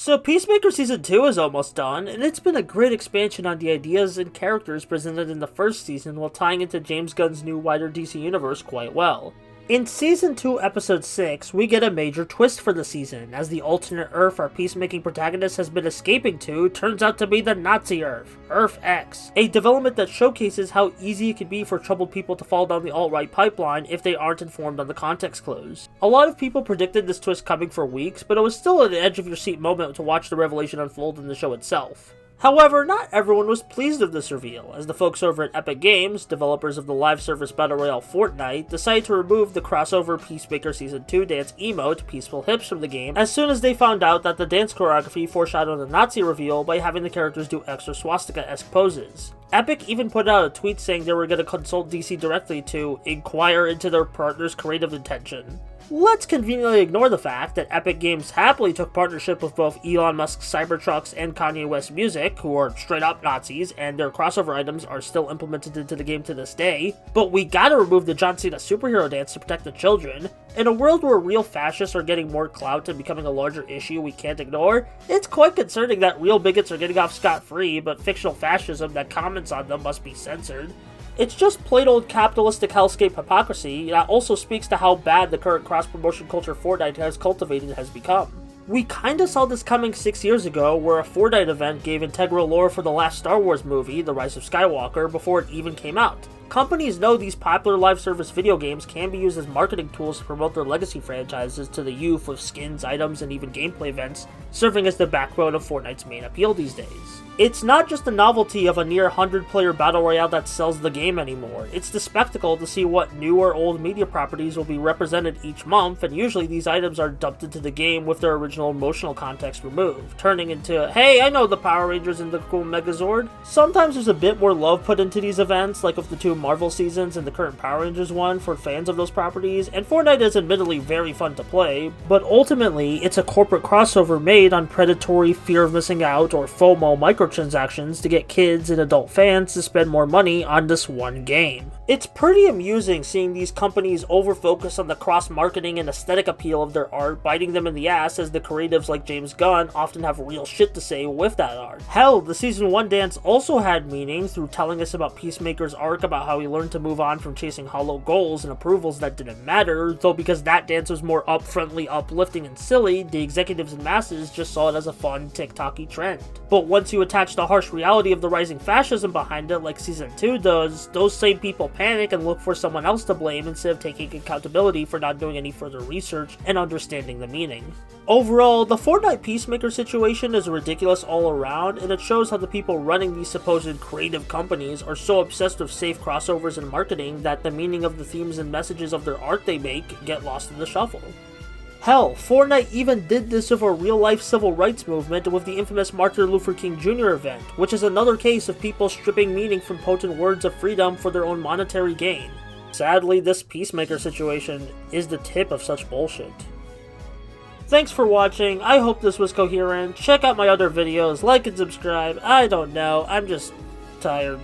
So Peacemaker Season 2 is almost done, and it's been a great expansion on the ideas and characters presented in the first season while tying into James Gunn's new wider DC universe quite well. In Season 2, Episode 6, we get a major twist for the season, as the alternate Earth our peacemaking protagonist has been escaping to turns out to be the Nazi Earth, Earth X, a development that showcases how easy it can be for troubled people to fall down the alt-right pipeline if they aren't informed on the context clues. A lot of people predicted this twist coming for weeks, but it was still an edge-of-your-seat moment to watch the revelation unfold in the show itself. However, not everyone was pleased with this reveal, as the folks over at Epic Games, developers of the live service battle royale Fortnite, decided to remove the crossover Peacemaker Season 2 dance emote, Peaceful Hips, from the game as soon as they found out that the dance choreography foreshadowed the Nazi reveal by having the characters do extra swastika-esque poses. Epic even put out a tweet saying they were going to consult DC directly to inquire into their partner's creative intention. Let's conveniently ignore the fact that Epic Games happily took partnership with both Elon Musk's Cybertrucks and Kanye West Music, who are straight up Nazis, and their crossover items are still implemented into the game to this day, but we gotta remove the John Cena superhero dance to protect the children. In a world where real fascists are getting more clout and becoming a larger issue we can't ignore, it's quite concerning that real bigots are getting off scot-free, but fictional fascism that comments on them must be censored. It's just plain old capitalistic hellscape hypocrisy that also speaks to how bad the current cross-promotion culture Fortnite has cultivated has become. We kinda saw this coming 6 years ago, where a Fortnite event gave integral lore for the last Star Wars movie, The Rise of Skywalker, before it even came out. Companies know these popular live service video games can be used as marketing tools to promote their legacy franchises to the youth with skins, items, and even gameplay events, serving as the backbone of Fortnite's main appeal these days. It's not just the novelty of a near 100-player battle royale that sells the game anymore, it's the spectacle to see what new or old media properties will be represented each month, and usually these items are dumped into the game with their original emotional context removed, turning into, hey, I know the Power Rangers and the cool Megazord. Sometimes there's a bit more love put into these events, like with the two Marvel seasons and the current Power Rangers one for fans of those properties, and Fortnite is admittedly very fun to play, but ultimately it's a corporate crossover made on predatory fear of missing out or FOMO microtransactions to get kids and adult fans to spend more money on this one game. It's pretty amusing seeing these companies over-focus on the cross-marketing and aesthetic appeal of their art, biting them in the ass as the creatives like James Gunn often have real shit to say with that art. Hell, the Season 1 dance also had meaning through telling us about Peacemaker's arc about how he learned to move on from chasing hollow goals and approvals that didn't matter, though because that dance was more upfrontly uplifting and silly, the executives and masses just saw it as a fun, TikTok-y trend. But once you attach the harsh reality of the rising fascism behind it like Season 2 does, those same people panic and look for someone else to blame instead of taking accountability for not doing any further research and understanding the meaning. Overall, the Fortnite Peacemaker situation is ridiculous all around, and it shows how the people running these supposed creative companies are so obsessed with safe crossovers and marketing that the meaning of the themes and messages of their art they make get lost in the shuffle. Hell, Fortnite even did this with a real-life civil rights movement with the infamous Martin Luther King Jr. event, which is another case of people stripping meaning from potent words of freedom for their own monetary gain. Sadly, this Peacemaker situation is the tip of such bullshit. Thanks for watching, I hope this was coherent. Check out my other videos, like and subscribe. I don't know, I'm just tired.